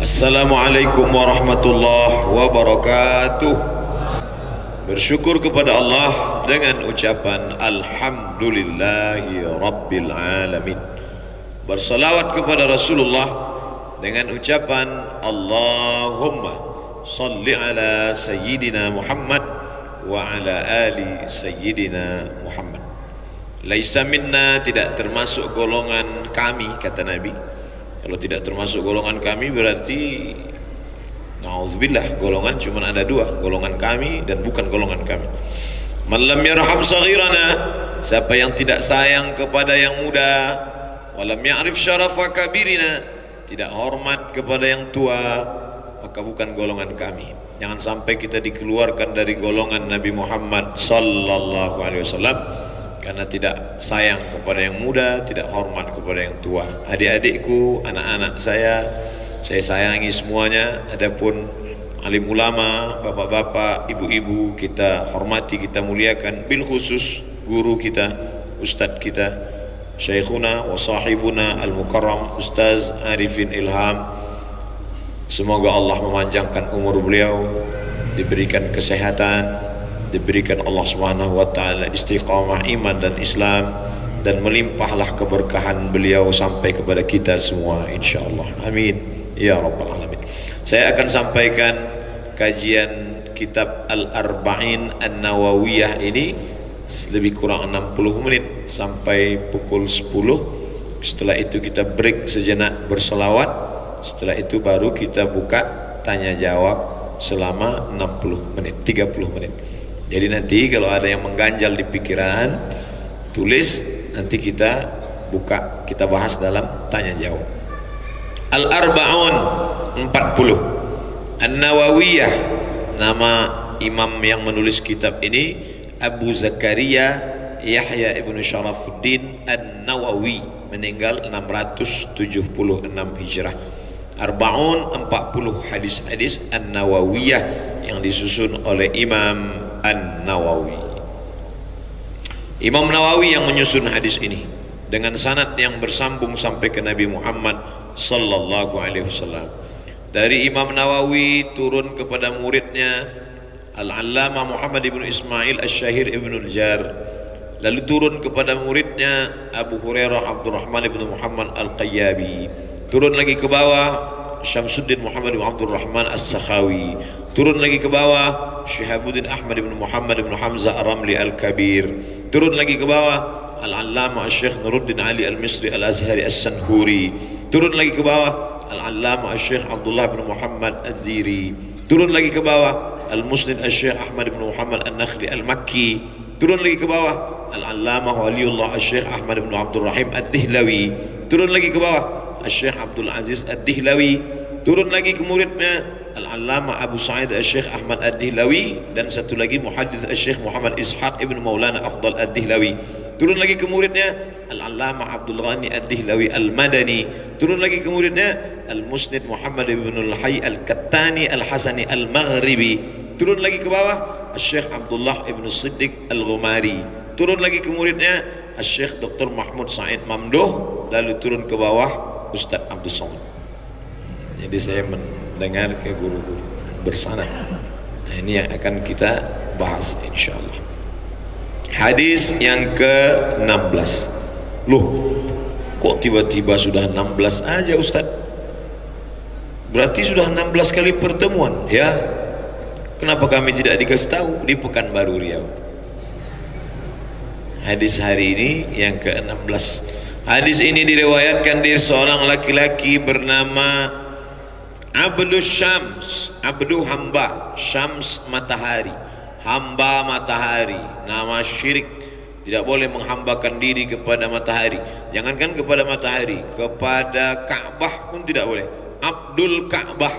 Assalamualaikum warahmatullahi wabarakatuh. Bersyukur kepada Allah dengan ucapan Alhamdulillahi Rabbil Alamin. Bersalawat kepada Rasulullah dengan ucapan Allahumma salli ala Sayyidina Muhammad wa ala ali Sayyidina Muhammad. Laisa minna, tidak termasuk golongan kami, kata Nabi. Kalau tidak termasuk golongan kami berarti na'udzubillah, golongan cuma ada dua, golongan kami dan bukan golongan kami. Man lam yarham saghirana, siapa yang tidak sayang kepada yang muda, walam ya'rif syarafa kabirina, tidak hormat kepada yang tua, maka bukan golongan kami. Jangan sampai kita dikeluarkan dari golongan Nabi Muhammad sallallahu alaihi wasallam karena tidak sayang kepada yang muda, tidak hormat kepada yang tua. Adik-adikku, anak-anak saya sayangi semuanya. Adapun alim ulama, bapak-bapak, ibu-ibu, kita hormati, kita muliakan. Bil khusus guru kita, ustadz kita, syekhuna wa sahibuna al-mukarram Ustaz Arifin Ilham. Semoga Allah memanjangkan umur beliau, diberikan kesehatan, diberikan Allah Subhanahu wa taala istiqamah iman dan Islam, dan melimpahlah keberkahan beliau sampai kepada kita semua insyaallah. Amin ya rabbal alamin. Saya akan sampaikan kajian kitab Al-Arba'in An-Nawawiyah ini lebih kurang 60 menit sampai pukul 10. Setelah itu kita break sejenak berselawat. Setelah itu baru kita buka tanya jawab selama 60 menit, 30 menit. Jadi nanti kalau ada yang mengganjal di pikiran, tulis, nanti kita buka, kita bahas dalam tanya jawab. Al-Arba'un 40 An-Nawawiyah, nama imam yang menulis kitab ini Abu Zakaria Yahya ibn Sharafuddin An-Nawawi, meninggal 676 Hijrah. Arba'un 40 hadis-hadis An-Nawawiyah yang disusun oleh Imam An-Nawawi. Imam Nawawi yang menyusun hadis ini dengan sanad yang bersambung sampai ke Nabi Muhammad sallallahu alaihi wasallam. Dari Imam Nawawi turun kepada muridnya Al-Allamah Muhammad ibn Ismail Asy-Syahir ibn Al-Jar, lalu turun kepada muridnya Abu Hurairah Abdurrahman ibn Muhammad Al-Qayyabi, turun lagi ke bawah Syamsuddin Muhammad ibn Abdurrahman As-Sakhawi, turun lagi ke bawah Syihabuddin Ahmad ibn Muhammad ibn Hamzah Ar-Ramli Al-Kabir, turun lagi ke bawah Al-Allamah Syekh Nuruddin Ali Al-Misri Al-Azhari As-Sanhuri, turun lagi ke bawah Al-Allamah Syekh Abdullah ibn Muhammad Az-Ziri, turun lagi ke bawah Al-Musnid Syekh Ahmad ibn Muhammad An-Nakhli Al-Makki, turun lagi ke bawah Al-Allamah Waliullah Syekh Ahmad ibn Abdul Rahim Ad-Dihlawi, turun lagi ke bawah Syekh Abdul Aziz Ad-Dihlawi, turun lagi ke muridnya Al-Allamah Abu Sa'id Syekh Ahmad Ad-Dihlawi, dan satu lagi muhaddits Syekh Muhammad Ishaq ibn Maulana Afdal Ad-Dihlawi, turun lagi ke muridnya Al-Allamah Abdul Ghani Ad-Dihlawi Al-Madani, turun lagi ke muridnya Al-Musnid Muhammad ibn Al-Hayy Al-Kattani Al-Hasani Al-Maghribi, turun lagi ke bawah Syekh Abdullah ibn Siddiq Al-Ghumari, turun lagi ke muridnya Syekh Dr. Mahmud Said Mamduh, lalu turun ke bawah Ustaz Abdul Somad. Jadi saya mendengar ke guru-guru bersanad. Nah, ini yang akan kita bahas insyaallah. Hadis yang ke-16. Loh, kok tiba-tiba sudah 16 aja Ustaz? Berarti sudah 16 kali pertemuan, ya? Kenapa kami tidak dikasih tahu di Pekanbaru Riau? Hadis hari ini yang ke-16. Hadis ini diriwayatkan dari seorang laki-laki bernama Abdus Syams, Abdu hamba, Syams matahari, hamba matahari. Nama syirik, tidak boleh menghambakan diri kepada matahari. Jangankan kepada matahari, kepada Ka'bah pun tidak boleh. Abdul Ka'bah,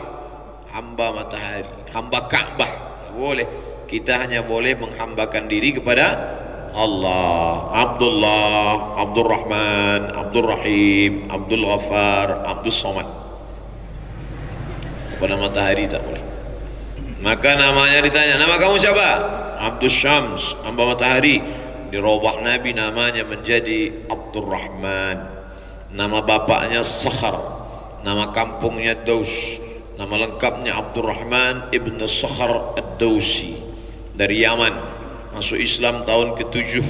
hamba matahari, hamba Ka'bah, tidak boleh. Kita hanya boleh menghambakan diri kepada Allah. Abdullah, Abdul Rahman, Abdul Rahim, Abdul Ghaffar, Abdul Somad. Kepada matahari tak boleh. Maka namanya ditanya, nama kamu siapa? Abdul Syams, hamba matahari. Dirubah Nabi namanya menjadi Abdul Rahman. Nama bapaknya Sakhar, nama kampungnya Daus, Nama lengkapnya Abdurrahman ibn Sakhar ad-Dawsi, dari Yaman, masuk Islam tahun ke-7.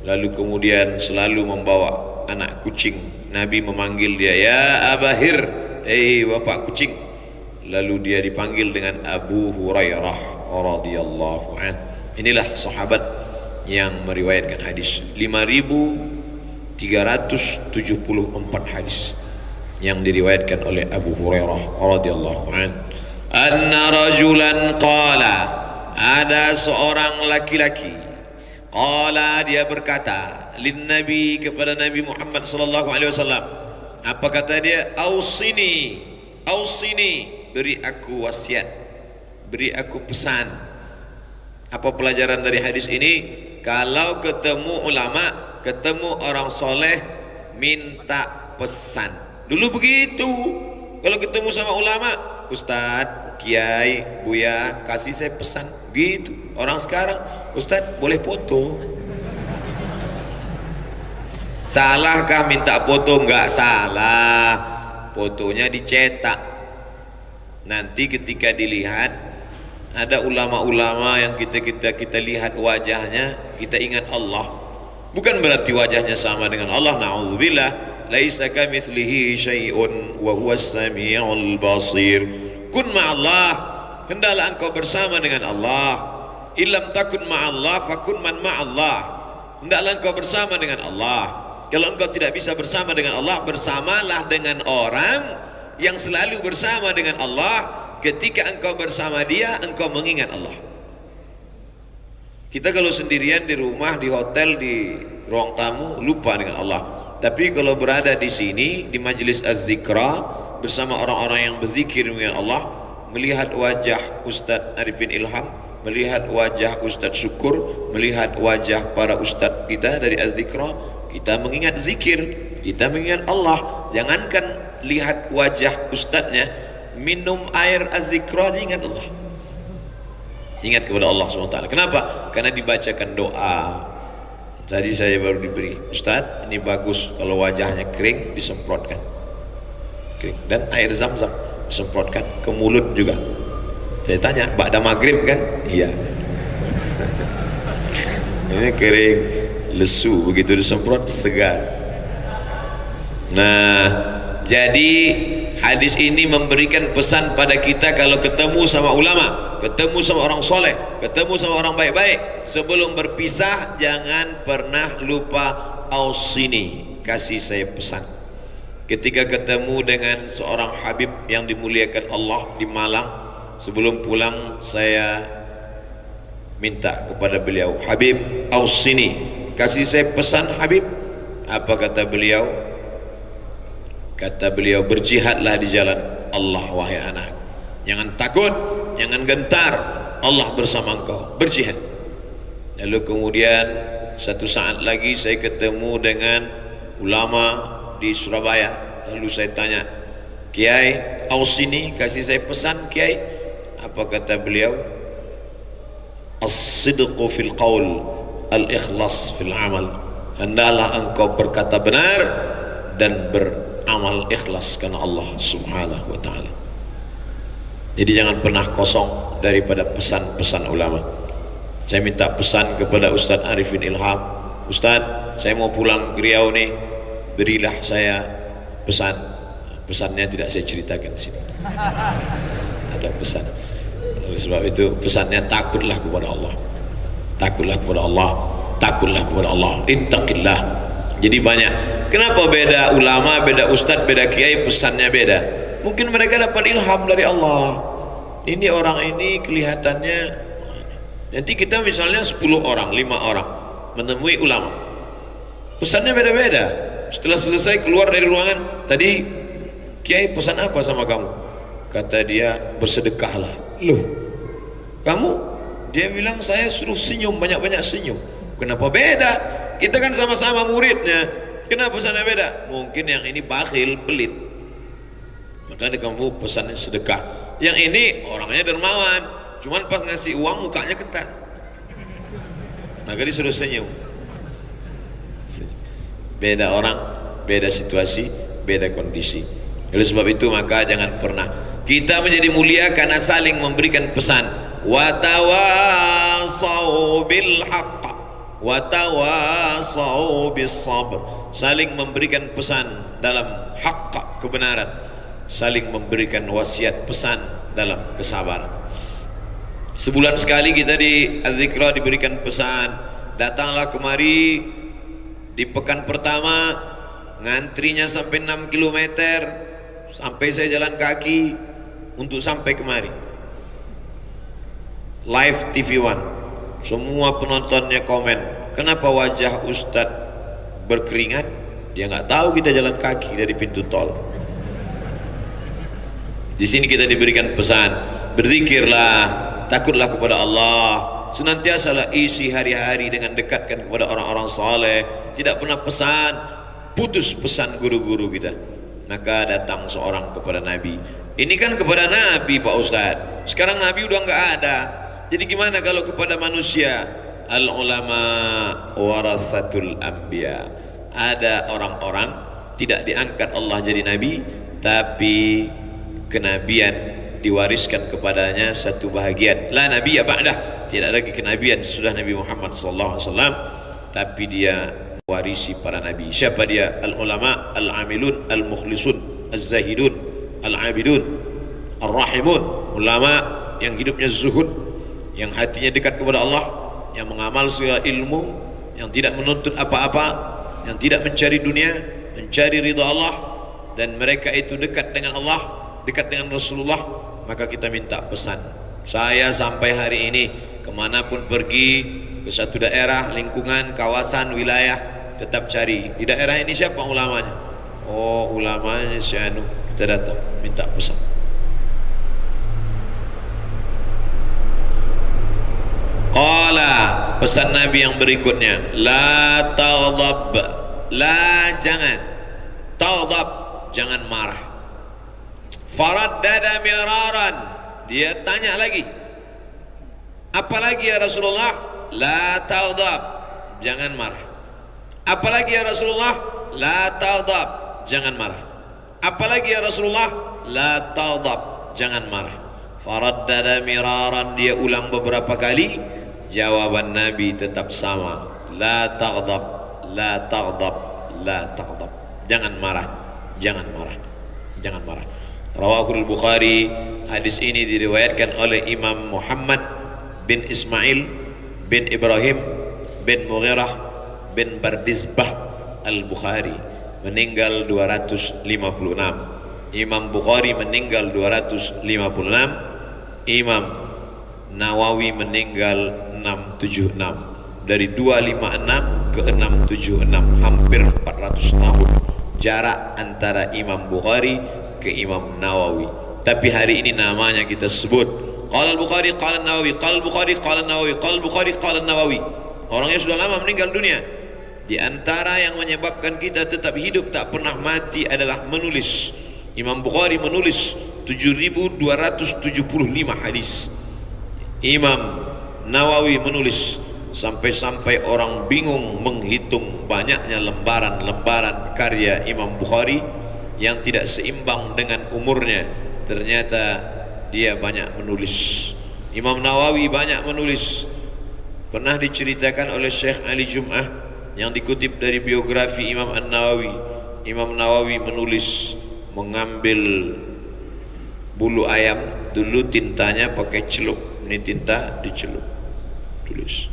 Lalu kemudian selalu membawa anak kucing. Nabi memanggil dia, ya Abahir, bapak kucing. Lalu dia dipanggil dengan Abu Hurairah radhiyallahu anhu. Inilah sahabat yang meriwayatkan hadis 5.374 hadis yang diriwayatkan oleh Abu Hurairah radhiyallahu anhu. Anna rajulan qala, ada seorang laki-laki, qala, dia berkata, lin nabi, kepada Nabi Muhammad sallallahu alaihi wasallam. Apa kata dia? Ausini, ausini, beri aku wasiat, beri aku pesan. Apa pelajaran dari hadis ini? Kalau ketemu ulama, ketemu orang soleh, minta pesan. Dulu begitu, kalau ketemu sama ulama, Ustadz, Kiai, Buya, kasih saya pesan, gitu. Orang sekarang, Ustadz boleh foto. Salahkah minta foto? Enggak salah, fotonya dicetak. Nanti ketika dilihat, ada ulama-ulama yang kita lihat wajahnya, kita ingat Allah. Bukan berarti wajahnya sama dengan Allah, na'udzubillah. Laisa kamitslihi syai'un wa huwas samiul basir. Kun ma'allah, hendaklah engkau bersama dengan Allah. Illam takun ma'allah fakun man ma'allah. Hendaklah engkau bersama dengan Allah. Kalau engkau tidak bisa bersama dengan Allah, bersamalah dengan orang yang selalu bersama dengan Allah. Ketika engkau bersama dia, engkau mengingat Allah. Kita kalau sendirian di rumah, di hotel, di ruang tamu, lupa dengan Allah. Tapi kalau berada di sini, di majelis az-zikra, bersama orang-orang yang berzikir dengan Allah, melihat wajah Ustadz Arifin Ilham, melihat wajah Ustadz Syukur, melihat wajah para Ustadz kita dari az-zikra, kita mengingat zikir, kita mengingat Allah. Jangankan lihat wajah Ustadznya, minum air az-zikra, ingat Allah, ingat kepada Allah SWT. Kenapa? Karena dibacakan doa. Tadi saya baru diberi, Ustadz ini bagus kalau wajahnya kering, disemprotkan kering, dan air zam-zam disemprotkan ke mulut juga. Saya tanya, ba'da maghrib kan? Iya. Ini kering, lesu, begitu disemprot segar. Nah, jadi hadis ini memberikan pesan pada kita, kalau ketemu sama ulama, ketemu sama orang soleh, ketemu sama orang baik-baik, sebelum berpisah jangan pernah lupa ausini, kasih saya pesan. Ketika ketemu dengan seorang Habib yang dimuliakan Allah di Malang, sebelum pulang saya minta kepada beliau, Habib ausini, kasih saya pesan Habib. Apa kata beliau? Kata beliau, berjihadlah di jalan Allah wahai anakku, jangan takut, jangan gentar, Allah bersama engkau, berjihad. Lalu kemudian satu saat lagi saya ketemu dengan ulama di Surabaya. Lalu saya tanya, Kiai ausini, kasih saya pesan Kiai. Apa kata beliau? As-sidqu fil qaul, al-ikhlas fil amal. Hendaklah engkau berkata benar dan beramal ikhlas karena Allah Subhanahu wa ta'ala. Jadi jangan pernah kosong daripada pesan-pesan ulama. Saya minta pesan kepada Ustadz Arifin Ilham, Ustadz saya mau pulang ke Riau nih, berilah saya pesan. Pesannya tidak saya ceritakan di sini. Ada pesan. Oleh sebab itu pesannya, takutlah kepada Allah, takutlah kepada Allah, takutlah kepada Allah, ittaqillah. Jadi banyak. Kenapa beda ulama, beda ustadz, beda kiai, pesannya beda? Mungkin mereka dapat ilham dari Allah. Ini orang ini kelihatannya, nanti kita misalnya 10 orang, 5 orang menemui ulama, pesannya beda-beda. Setelah selesai keluar dari ruangan, tadi kiai pesan apa sama kamu? Kata dia, bersedekahlah. Loh, kamu? Dia bilang, saya suruh senyum, banyak-banyak senyum. Kenapa beda? Kita kan sama-sama muridnya, kenapa pesannya beda? Mungkin yang ini bakhil, pelit, maka kamu pesannya sedekah. Yang ini orangnya dermawan, cuman pas ngasih uang mukanya ketat, maka disuruh senyum. Beda orang, beda situasi, beda kondisi. Oleh sebab itu maka jangan pernah Kita menjadi mulia karena saling memberikan pesan. Wa tawasau bil haqq wa tawasau bis sabr. Saling memberikan pesan dalam haqq, kebenaran. Saling memberikan wasiat pesan dalam kesabaran. Sebulan sekali kita di Az-Zikra diberikan pesan, datanglah kemari di pekan pertama, ngantrinya sampai 6 km, sampai saya jalan kaki untuk sampai kemari. Live TV One, semua penontonnya komen, kenapa wajah Ustadz berkeringat? Dia nggak tahu kita jalan kaki dari pintu tol. Di sini kita diberikan pesan, berzikirlah, takutlah kepada Allah, senantiasalah isi hari-hari dengan dekatkan kepada orang-orang saleh. Tidak pernah pesan putus pesan guru-guru kita. Maka datang seorang kepada Nabi. Ini kan kepada Nabi Pak Ustadz. Sekarang Nabi udah nggak ada. Jadi gimana kalau kepada manusia? Al ulama warathatul anbiya. Ada orang-orang tidak diangkat Allah jadi nabi, tapi kenabian diwariskan kepadanya satu bahagian. La nabiyya ba'dah, tidak lagi kenabian sesudah Nabi Muhammad sallallahu alaihi wasallam, tapi dia warisi para nabi. Siapa dia? Al ulama, al amilun, al mukhlisun, az zahidun, al abidun, ar rahimun. Ulama yang hidupnya zuhud, yang hatinya dekat kepada Allah, yang mengamal segala ilmu, yang tidak menuntut apa-apa, yang tidak mencari dunia, mencari ridha Allah, dan mereka itu dekat dengan Allah, dekat dengan Rasulullah. Maka kita minta pesan, saya sampai hari ini kemanapun pergi, ke satu daerah, lingkungan, kawasan, wilayah, tetap cari di daerah ini siapa ulamanya. Oh, ulamanya si anu. Kita datang minta pesan. Qala, pesan Nabi yang berikutnya, la taghdab, la jangan, taghdab jangan marah. Faraddada miraran, dia tanya lagi, apalagi ya Rasulullah? La taghdab, jangan marah. Apalagi ya Rasulullah? La taghdab, jangan marah. Apalagi ya Rasulullah? La taghdab, jangan marah. Faraddada miraran, dia ulang beberapa kali. Jawaban Nabi tetap sama, la taghdab, la taghdab, la taghdab, jangan marah, jangan marah, jangan marah. Rawahul Bukhari, hadis ini diriwayatkan oleh Imam Muhammad bin Ismail bin Ibrahim bin Mughirah bin Bardizbah Al-Bukhari, meninggal 256. Imam Bukhari meninggal 256, Imam Nawawi meninggal 676. Dari 256 ke 676, hampir 400 tahun jarak antara Imam Bukhari ke Imam Nawawi. Tapi hari ini namanya kita sebut qala al-Bukhari qala an-Nawawi, qala al-Bukhari qala an-Nawawi, qala al-Bukhari qala an-Nawawi. Orangnya sudah lama meninggal dunia. Di antara yang menyebabkan kita tetap hidup tak pernah mati adalah menulis. Imam Bukhari menulis 7275 hadis. Imam Nawawi menulis sampai-sampai orang bingung menghitung banyaknya lembaran-lembaran karya Imam Bukhari yang tidak seimbang dengan umurnya. Ternyata dia banyak menulis. Imam Nawawi banyak menulis. Pernah diceritakan oleh Syekh Ali Jum'ah yang dikutip dari biografi Imam An-Nawawi. Imam Nawawi menulis mengambil bulu ayam, dulu tintanya pakai celup, ini tinta dicelup, tulis.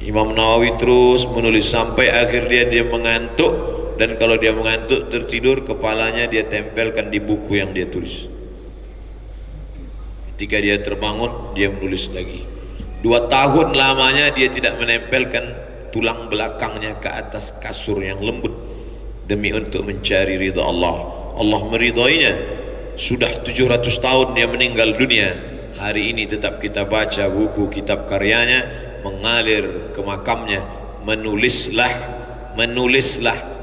Imam Nawawi terus menulis sampai akhir dia mengantuk, dan kalau dia mengantuk tertidur, kepalanya dia tempelkan di buku yang dia tulis. Ketika dia terbangun, dia menulis lagi. 2 tahun lamanya dia tidak menempelkan tulang belakangnya ke atas kasur yang lembut demi untuk mencari ridha Allah. Allah meridainya. Sudah 700 tahun dia meninggal dunia. Hari ini tetap kita baca buku kitab karyanya, mengalir ke makamnya. Menulislah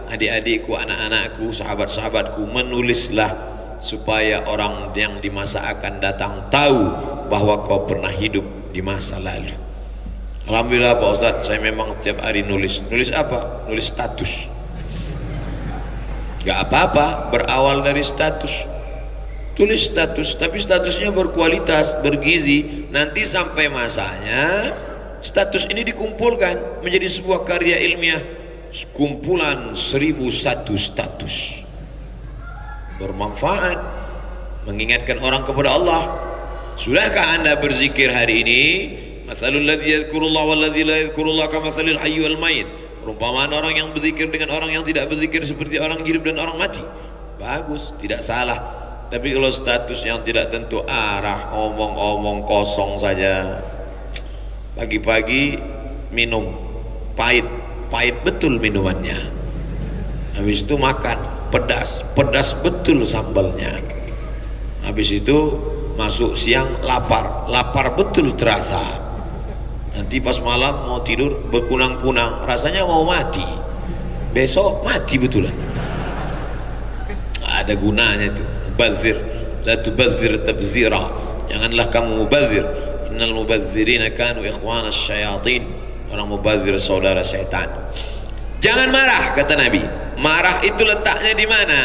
adik-adikku, anak-anakku, sahabat-sahabatku, menulislah supaya orang yang di masa akan datang tahu bahwa kau pernah hidup di masa lalu. Alhamdulillah Pak Ustadz, saya memang tiap hari nulis. Nulis apa? Nulis status. Gak apa-apa, berawal dari status. tulis status, tapi statusnya berkualitas, bergizi. Nanti sampai masanya status ini dikumpulkan menjadi sebuah karya ilmiah, kumpulan 1001 status, bermanfaat, mengingatkan orang kepada Allah. Sudahkah anda berzikir hari ini? Masalul ladzi yadhkurullah wal ladzi la yadhkurullah kamatsalil hayy wal mayit. Perumpamaan orang yang berzikir dengan orang yang tidak berzikir seperti orang hidup dan orang mati. Bagus, tidak salah. Tapi kalau status yang tidak tentu arah, omong-omong kosong saja, pagi-pagi minum pahit, pahit betul minumannya, habis itu makan pedas, pedas betul sambalnya, habis itu masuk siang lapar, lapar betul terasa, nanti pas malam mau tidur berkunang-kunang, rasanya mau mati, besok mati betulan. Ada gunanya itu. Mubazir, la tubazir tabzira, janganlah kamu mubazir. Innal mubazzirina kanu ikhwana syayatin, orang mubazir saudara syaitan. Jangan marah, kata Nabi. Marah itu letaknya di mana?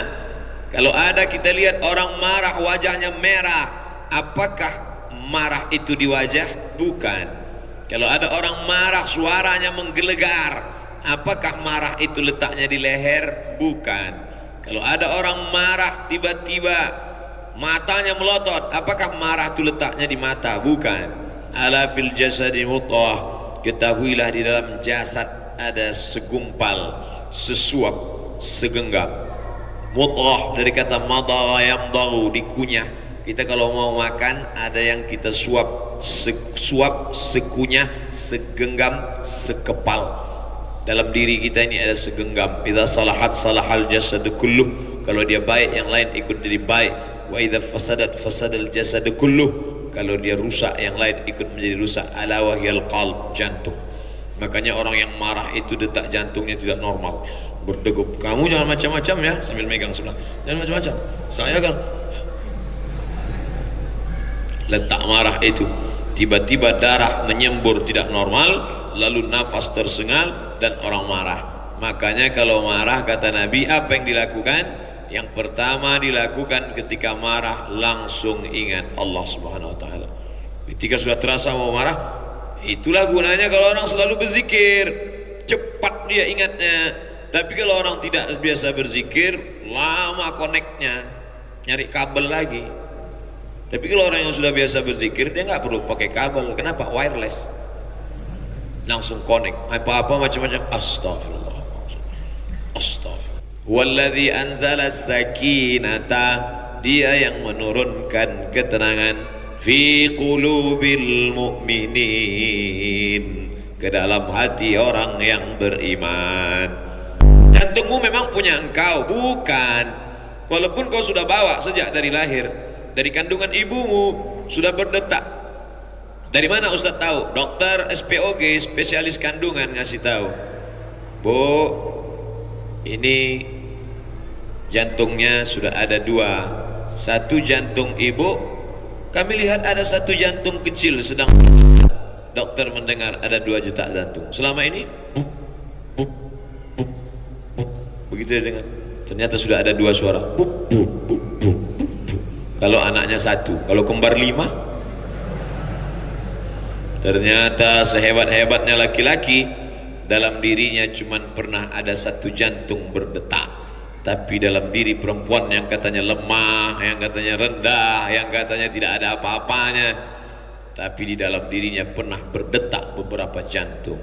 Kalau ada kita lihat orang marah wajahnya merah, apakah marah itu di wajah? Bukan. Kalau ada orang marah suaranya menggelegar, apakah marah itu letaknya di leher? Bukan. Kalau ada orang marah tiba-tiba matanya melotot, apakah marah itu letaknya di mata? Bukan. Ala fil jasadi mudghah, ketahuilah di dalam jasad ada segumpal, sesuap, segenggam. Mudghah dari kata madagha yamdaghu, dikunyah. Kita kalau mau makan ada yang kita suap, sekunyah, segenggam, sekepal. Dalam diri kita ini ada segenggam. Idza salahat salahal jasad kulluh, kalau dia baik yang lain ikut jadi baik. Wa idza fasadat fasadal jasad kulluh, kalau dia rusak yang lain ikut menjadi rusak. Ala wahyal qalb, jantung. Makanya orang yang marah itu detak jantungnya tidak normal, berdegup. Kamu jangan macam-macam ya, sambil megang sebelah, jangan macam-macam. Saya kan letak marah itu, tiba-tiba darah menyembur tidak normal, lalu nafas tersengal dan orang marah. Makanya kalau marah, kata Nabi, apa yang dilakukan? Yang pertama dilakukan ketika marah, langsung ingat Allah Subhanahu wa taala. Ketika sudah terasa mau marah, itulah gunanya kalau orang selalu berzikir, cepat dia ingatnya. Tapi kalau orang tidak biasa berzikir, lama koneknya, nyari kabel lagi. Tapi kalau orang yang sudah biasa berzikir, dia nggak perlu pakai kabel. Kenapa? Wireless, langsung connect, apa-apa macam-macam. Astagfirullah, astagfirullah. Walladzi anzala sakinata, dia yang menurunkan ketenangan, fi qulubil mu'minin, ke dalam hati orang yang beriman. Jantungmu memang punya engkau, bukan. Walaupun kau sudah bawa sejak dari lahir, dari kandungan ibumu sudah berdetak. Dari mana Ustaz tahu? Dokter SPOG, spesialis kandungan, ngasih tahu. Bu, ini jantungnya sudah ada dua. Satu jantung ibu, kami lihat ada satu jantung kecil sedang. Dokter mendengar ada 2 juta jantung. Selama ini, bup, bup, bup, bup. Begitu dia dengar. Ternyata sudah ada 2 suara. Bup, bup, bup, bup, bup. Kalau anaknya 1, kalau kembar 5. Ternyata sehebat-hebatnya laki-laki, dalam dirinya cuma pernah ada 1 jantung berdetak. Tapi dalam diri perempuan yang katanya lemah, yang katanya rendah, yang katanya tidak ada apa-apanya, tapi di dalam dirinya pernah berdetak beberapa jantung.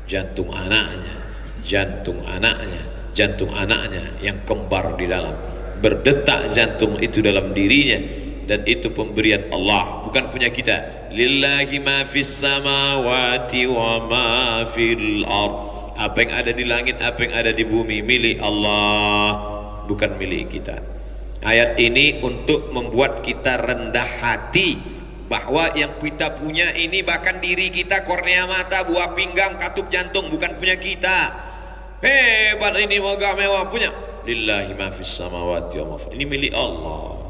Jantung anaknya, jantung anaknya, jantung anaknya yang kembar di dalam. Berdetak jantung itu dalam dirinya. Dan itu pemberian Allah, bukan punya kita. Lillahi ma fis samawati wa ma fil ard. Apa yang ada di langit, apa yang ada di bumi, milik Allah, bukan milik kita. Ayat ini untuk membuat kita rendah hati bahwa yang kita punya ini, bahkan diri kita, kornea mata, buah pinggang, katup jantung, bukan punya kita. Hebat ini, megah mewah, punya. Lillahi ma fis samawati wa ma fil ard. Ini milik Allah.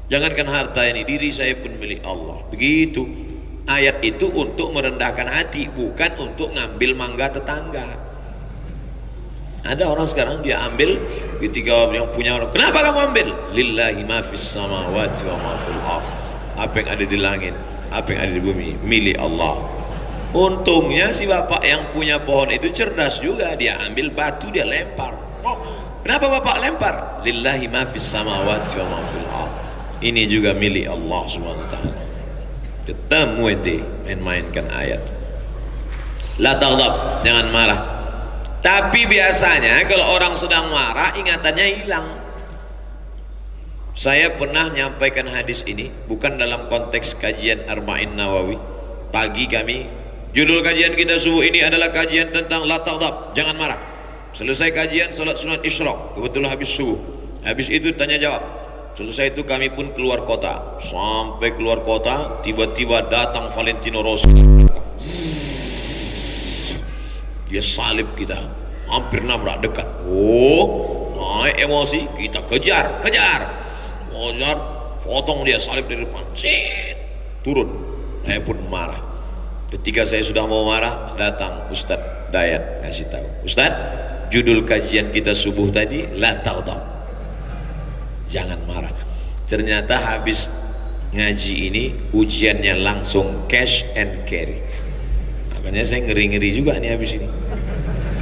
Jangankan harta ini, diri saya pun milik Allah. Begitu. Ayat itu untuk merendahkan hati, bukan untuk ngambil mangga tetangga. Ada orang sekarang dia ambil ketika yang punya orang, kenapa kamu ambil? Lillahi ma fis samawati wa ma fil ardh. Apa yang ada di langit, apa yang ada di bumi, milik Allah. Untungnya si bapak yang punya pohon itu cerdas juga, dia ambil batu dia lempar. Oh, kenapa bapak lempar? Lillahi ma fis samawati wa ma fil ardh. Ini juga milik Allah Subhanahu wa taala. Ketemu itu main-mainkan ayat. La taghdab, jangan marah. Tapi biasanya kalau orang sedang marah ingatannya hilang. Saya pernah menyampaikan hadis ini bukan dalam konteks kajian Arba'in Nawawi. Pagi kami, judul kajian kita subuh ini adalah kajian tentang la taghdab, jangan marah. Selesai kajian salat sunat isyraq, kebetulan habis subuh. Habis itu tanya jawab. Selesai itu kami pun keluar kota. Sampai keluar kota, tiba-tiba datang Valentino Rossi. Dia salib kita, hampir nabrak dekat. Oh, naik emosi, kita kejar, potong dia salib dari depan. Sit, turun. Saya pun marah. Ketika saya sudah mau marah, datang Ustadz Dayat ngasih tahu, Ustadz, judul kajian kita subuh tadi la taghdab, jangan marah. Ternyata habis ngaji ini ujiannya langsung cash and carry. Makanya saya ngeri-ngeri juga nih habis ini.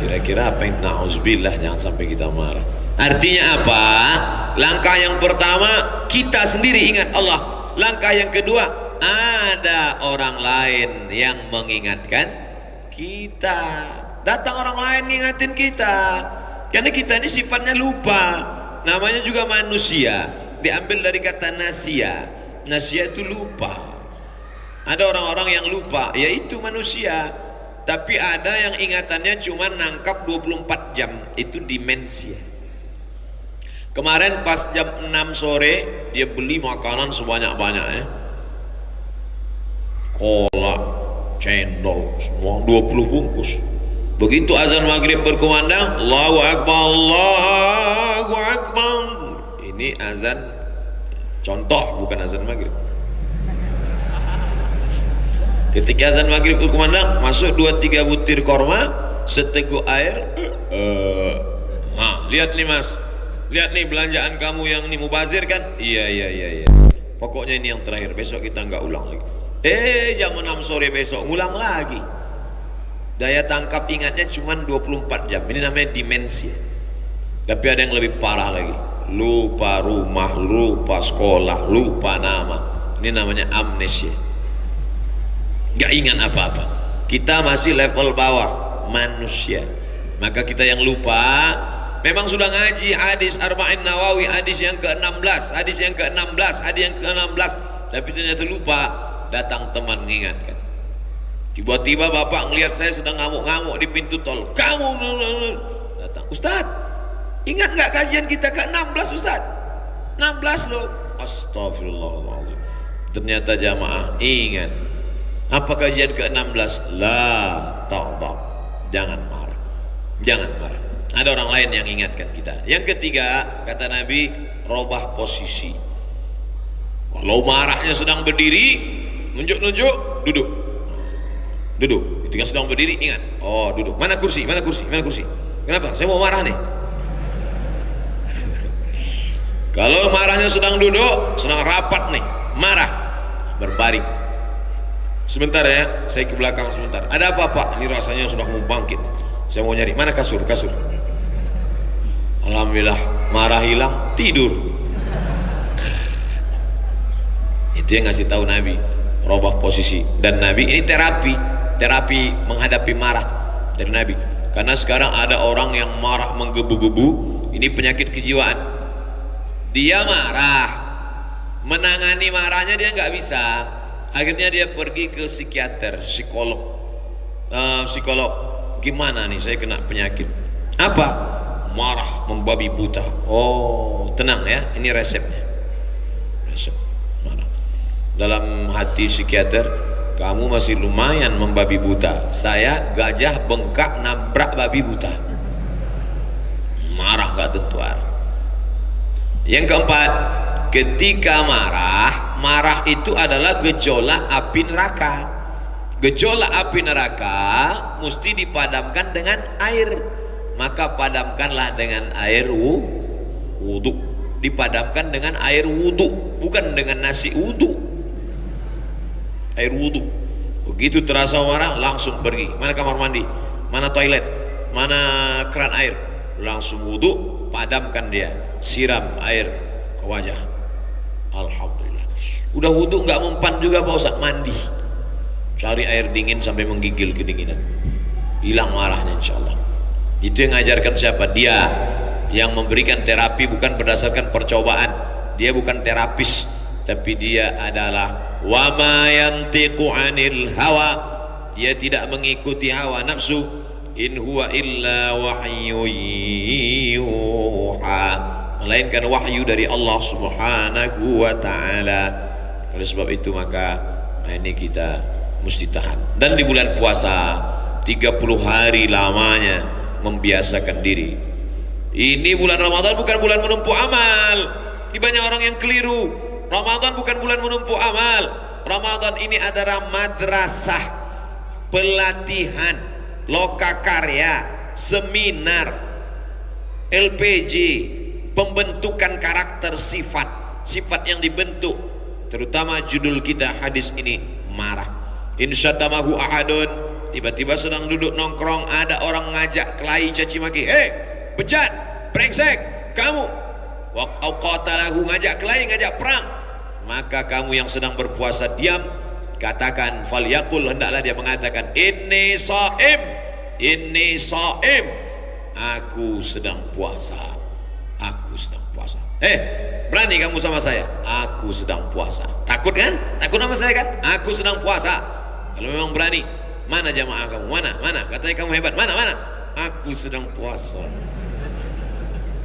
Kira-kira apa yang na'udzubillah, jangan sampai kita marah. Artinya apa? Langkah yang pertama kita sendiri ingat Allah. Langkah yang kedua ada orang lain yang mengingatkan kita. Datang orang lain ngingatin kita. Karena kita ini sifatnya lupa. Namanya juga manusia. Diambil dari kata nasia. Nasia itu lupa. Ada orang-orang yang lupa, yaitu manusia. Tapi ada yang ingatannya cuma nangkap 24 jam, itu demensia. Kemarin pas jam 6 sore dia beli makanan sebanyak-banyaknya, kolak, cendol, semua 20 bungkus. Begitu azan maghrib berkumandang, Allahu Akbar, Allahu Akbar. Ini azan contoh, bukan azan maghrib. Ketika azan maghrib berkumandang, masuk 2-3 butir korma, seteguk air. Lihat nih mas, lihat nih belanjaan kamu yang ini mubazir kan? Iya. Pokoknya ini yang terakhir, besok kita nggak ulang lagi. Jam 6 sore besok ngulang lagi. Daya tangkap ingatnya cuma 24 jam. Ini namanya demensia. Tapi ada yang lebih parah lagi. Lupa rumah, lupa sekolah, lupa nama. Ini namanya amnesia. Gak ingat apa-apa. Kita masih level bawah, manusia. Maka kita yang lupa, memang sudah ngaji hadis Arba'in Nawawi, hadis yang ke-16, hadis yang ke-16, hadis yang ke-16, tapi ternyata lupa. Datang teman mengingatkan. Tiba-tiba bapak ngelihat saya sedang ngamuk-ngamuk di pintu tol. Kamu datang, Ustadz, ingat nggak kajian kita ke-16 Ustadz? 16 loh. Astagfirullahaladzim. Ternyata jamaah ingat. Apa kajian ke-16? La taghdab, jangan marah, jangan marah. Ada orang lain yang ingatkan kita. Yang ketiga, kata Nabi, robah posisi. Kalau marahnya sedang berdiri, nunjuk-nunjuk, duduk. Ketika sedang berdiri, ingat, oh duduk. Mana kursi? Kenapa? Saya mau marah nih. Kalau marahnya sedang duduk, sedang rapat nih, marah, berbaring. Sebentar ya, saya ke belakang sebentar. Ada apa pak? Ini rasanya sudah mau bangkit. Saya mau nyari, mana kasur? Alhamdulillah, marah hilang, tidur. Itu yang ngasih tahu Nabi, robah posisi. Dan Nabi ini terapi menghadapi marah dari Nabi. Karena sekarang ada orang yang marah menggebu-gebu, ini penyakit kejiwaan. Dia marah, menangani marahnya dia nggak bisa. Akhirnya dia pergi ke psikiater, psikolog. Gimana nih saya kena penyakit? Apa? Marah membabi buta. Oh, tenang ya, ini resepnya. Resep marah. Dalam hati psikiater, kamu masih lumayan membabi buta. Saya gajah bengkak nabrak babi buta. Marah gak tentu arah. Yang keempat, ketika marah itu adalah gejolak api neraka. Gejolak api neraka mesti dipadamkan dengan air. maka padamkanlah dengan air wudu. Dipadamkan dengan air wudu, bukan dengan nasi wudu. Air wudu. Begitu terasa marah, langsung pergi. Mana kamar mandi, mana toilet, mana keran air, langsung wudu, padamkan dia, siram air ke wajah. Alhamdulillah. Udah wudu nggak mempan juga Pak Ustaz, mandi, cari air dingin sampai menggigil kedinginan, hilang marahnya insyaallah. Itu yang ngajarkan siapa? Dia yang memberikan terapi, bukan berdasarkan percobaan. Dia bukan terapis, tapi dia adalah wa ma yantiqu 'anil hawa. Dia tidak mengikuti hawa nafsu. In huwa illa wahyu yuha, melainkan wahyu dari Allah Subhanahu wa taala. Oleh sebab itu maka ini kita mesti tahan. Dan di bulan puasa 30 hari lamanya membiasakan diri. Ini bulan Ramadan bukan bulan menumpuk amal. Ini banyak orang yang keliru. Ramadan bukan bulan menumpuk amal. Ramadan ini adalah madrasah, pelatihan, lokakarya, seminar, LPG, pembentukan karakter sifat yang dibentuk. Terutama judul kita hadis ini marah. Insyatamahu ahadun, tiba-tiba sedang duduk nongkrong, ada orang ngajak kelahi caci maki, bejat, brengsek, kamu. Wa qatalahu, ngajak kelahi, ngajak perang. Maka kamu yang sedang berpuasa diam, katakan falyaqul, hendaklah dia mengatakan inni shaim, inni shaim, aku sedang puasa, aku sedang puasa. Berani kamu sama saya? Aku sedang puasa. Takut kan? Takut sama saya kan? Aku sedang puasa. Kalau memang berani, mana jamaah kamu? Mana? Katanya kamu hebat. Mana? Aku sedang puasa.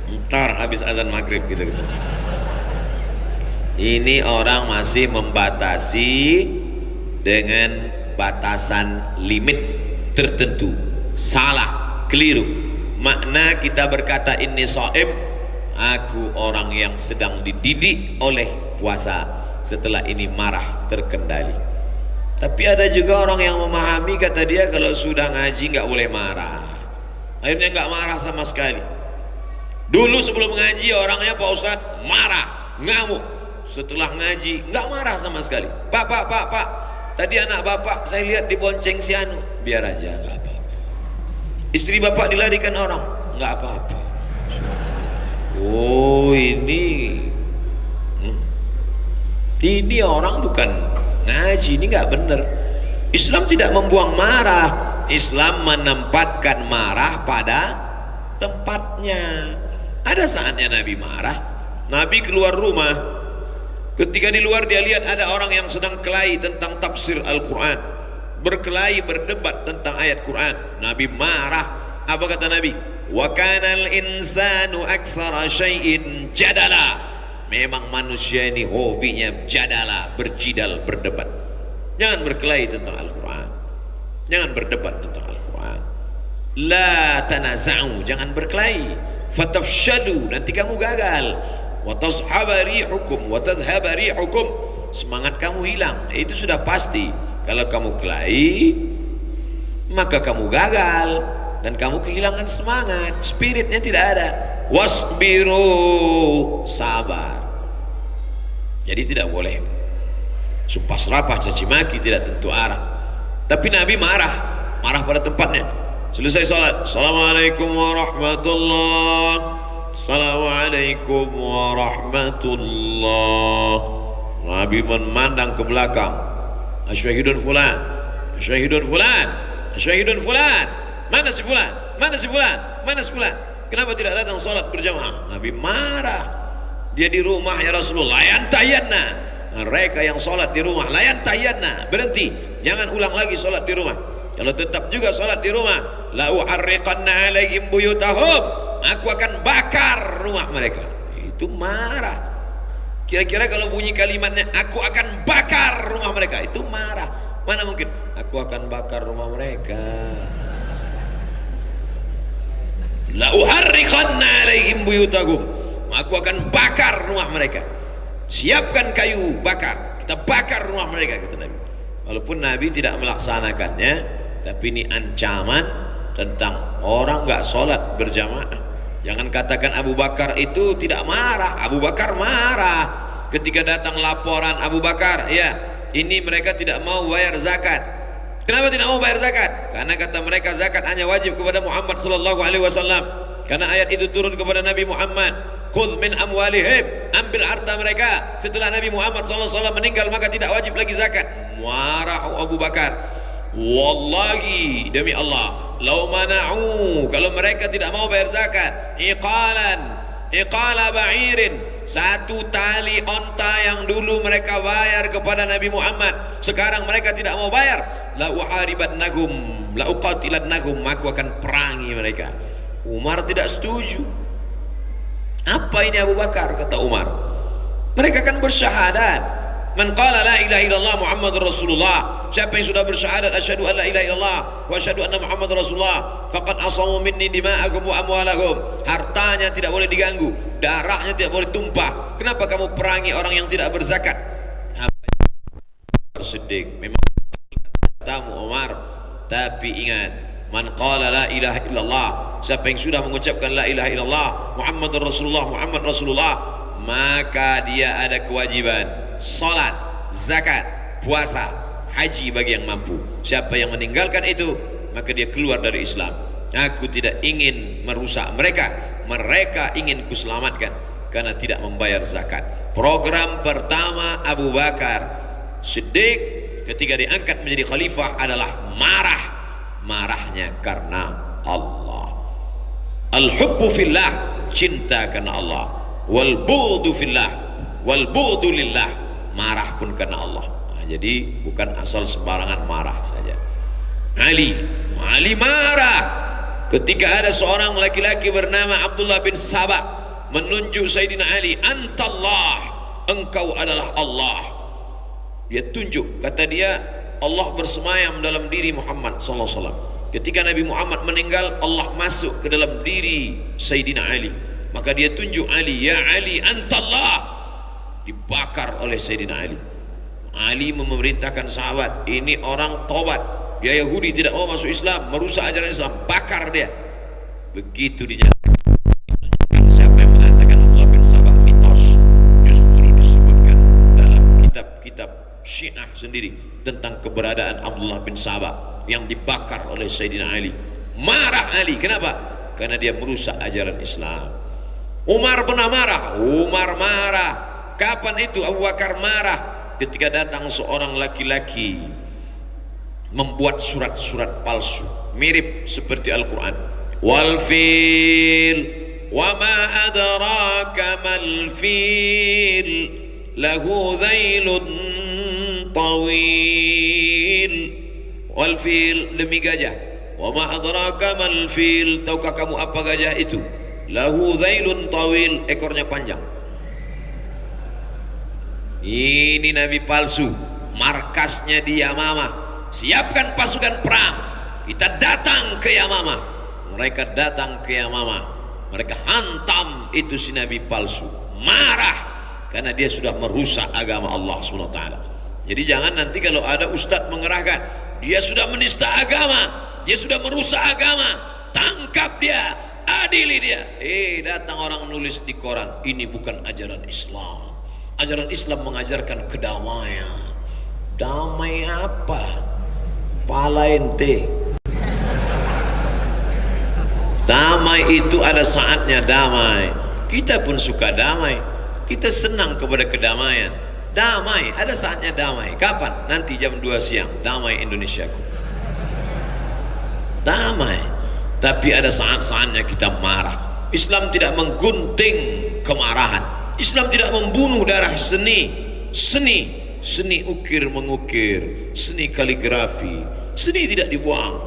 Ntar habis azan maghrib gitu. Ini orang masih membatasi dengan batasan limit tertentu. Salah, keliru. Makna kita berkata inni shaim, aku orang yang sedang dididik oleh puasa. Setelah ini marah terkendali. Tapi ada juga orang yang memahami, kata dia kalau sudah ngaji nggak boleh marah. Akhirnya nggak marah sama sekali. Dulu sebelum ngaji orangnya Pak Ustadz marah, ngamuk. Setelah ngaji nggak marah sama sekali. Pak, tadi anak bapak saya lihat dibonceng si anu. Biar aja, nggak apa-apa. Istri bapak dilarikan orang, nggak apa-apa. Oh ini orang bukan ngaji, ini nggak bener. Islam tidak membuang marah. Islam menempatkan marah pada tempatnya. Ada saatnya Nabi marah. Nabi keluar rumah, ketika di luar dia lihat ada orang yang sedang kelahi tentang tafsir Al-Quran, berkelahi, berdebat tentang ayat Quran. Nabi marah. Apa kata Nabi? Wa kanal insanu aktsara syai'in jadala. Memang manusia ini hobinya jadala, berjidal, berdebat. Jangan berkelahi tentang Al-Quran, jangan berdebat tentang Al-Quran. La tanaza'u, jangan berkelahi. Fatafshalu, nanti kamu gagal. Wa tashhaba rihukum wa tadhhaba rihukum, semangat kamu hilang. Itu sudah pasti. Kalau kamu kelahi, maka kamu gagal dan kamu kehilangan semangat, spiritnya tidak ada. Wasbiru, sabar. Jadi tidak boleh sumpah serapah, caci maki, tidak tentu arah. Tapi Nabi marah pada tempatnya. Selesai sholat, assalamualaikum warahmatullahi, assalamualaikum warahmatullahi. Nabi memandang ke belakang, asyhadun fulan, asyhadun fulan, asyhadun fulan. Mana si fulan? Mana si fulan? Mana si fulan? Kenapa tidak datang sholat berjamaah? Nabi marah. Dia di rumah ya Rasulullah, layan tayyadna. Mereka yang sholat di rumah, layan tayyadna, berhenti, jangan ulang lagi sholat di rumah. Kalau tetap juga sholat di rumah, la uharriqanna alaihim buyutahum, aku akan bakar rumah mereka. Itu marah. Kira-kira kalau bunyi kalimatnya aku akan bakar rumah mereka, itu marah. Mana mungkin aku akan bakar rumah mereka. La uharriqanna alaihim buyutahum, aku akan bakar rumah mereka. Siapkan kayu bakar, kita bakar rumah mereka, kata Nabi. Walaupun Nabi tidak melaksanakannya, tapi ini ancaman tentang orang nggak sholat berjamaah. Jangan katakan Abu Bakar itu tidak marah. Abu Bakar marah ketika datang laporan Abu Bakar, ya ini mereka tidak mau bayar zakat. Kenapa tidak mau bayar zakat? Karena kata mereka zakat hanya wajib kepada Muhammad sallallahu alaihi wasallam. Karena ayat itu turun kepada Nabi Muhammad, khudz min amwalihim, ambil harta mereka. Setelah Nabi Muhammad sallallahu alaihi wasallam meninggal maka tidak wajib lagi zakat. Marah Abu Bakar. Wallahi, demi Allah, lau mana'u, kalau mereka tidak mau bayar zakat, iqala ba'irin, satu tali onta yang dulu mereka bayar kepada Nabi Muhammad, sekarang mereka tidak mau bayar, la uharibannahum, la uqatilannahum, aku akan perangi mereka. Umar tidak setuju. Apa ini Abu Bakar? Kata Umar, mereka kan bersyahadat. Man qala la ilaha illallah Muhammadur Rasulullah, siapa yang sudah bersyahadat asyhadu an la ilaha illallah wa asyhadu anna Muhammadar Rasulullah, faqad asamu minni dima'akum wa amwalakum, hartanya tidak boleh diganggu, darahnya tidak boleh tumpah. Kenapa kamu perangi orang yang tidak berzakat? Siddiq memang tamu Umar, tapi ingat, man qala la ilaha illallah, siapa yang sudah mengucapkan la ilaha illallah Muhammadur Rasulullah, Muhammad Rasulullah, maka dia ada kewajiban salat, zakat, puasa, haji bagi yang mampu. Siapa yang meninggalkan itu maka dia keluar dari Islam. Aku tidak ingin merusak mereka, mereka ingin kuselamatkan karena tidak membayar zakat. Program pertama Abu Bakar Siddiq ketika diangkat menjadi khalifah adalah marahnya karena Allah. Al-hubbu fillah, cinta karena Allah, wal bughdu fillah, wal bughdu lillah, marah pun karena Allah. Nah, jadi bukan asal sembarangan marah saja. Ali marah ketika ada seorang laki-laki bernama Abdullah bin Sabah menunjuk Sayyidina Ali, antallah, engkau adalah Allah. Dia tunjuk, kata dia, Allah bersemayam dalam diri Muhammad sallallahu alaihi wasallam. Ketika Nabi Muhammad meninggal, Allah masuk ke dalam diri Sayyidina Ali. Maka dia tunjuk Ali, ya Ali antallah. Dibakar oleh Sayyidina Ali. Ali memerintahkan sahabat, ini orang tobat, dia Yahudi, tidak mau masuk Islam, merusak ajaran Islam, bakar dia. Begitu dinyatakan. Siapa yang mengatakan Abdullah bin Sabah mitos, justru disebutkan dalam kitab-kitab Syiah sendiri tentang keberadaan Abdullah bin Sabah yang dibakar oleh Sayyidina Ali. Marah Ali, kenapa? Karena dia merusak ajaran Islam. Umar pernah marah. Umar marah. Kapan itu Abu Bakar marah? Ketika datang seorang laki-laki membuat surat-surat palsu mirip seperti Al-Quran. Wal fil wa ma adraka mal fil lahu dhailun tawil. Wal fil, demi gajah. Wa ma adraka mal fil, tahukah kamu apa gajah itu? Lahu dhailun tawil, ekornya panjang. Ini nabi palsu, markasnya di Yamamah. Siapkan pasukan perang, kita datang ke Yamamah. Mereka datang ke Yamamah, mereka hantam itu si nabi palsu. Marah karena dia sudah merusak agama Allah SWT. Jadi jangan nanti kalau ada ustadz mengerahkan, dia sudah menista agama, dia sudah merusak agama, tangkap dia, adili dia. Datang orang menulis di koran, ini bukan ajaran Islam. Ajaran Islam mengajarkan kedamaian. Damai apa? Pala ente. Damai itu ada saatnya damai. Kita pun suka damai. Kita senang kepada kedamaian. Damai, ada saatnya damai. Kapan? Nanti jam 2 siang. Damai Indonesiaku. Damai. Tapi ada saat-saatnya kita marah. Islam tidak menggunting kemarahan. Islam tidak membunuh darah seni ukir mengukir, seni kaligrafi, seni tidak dibuang.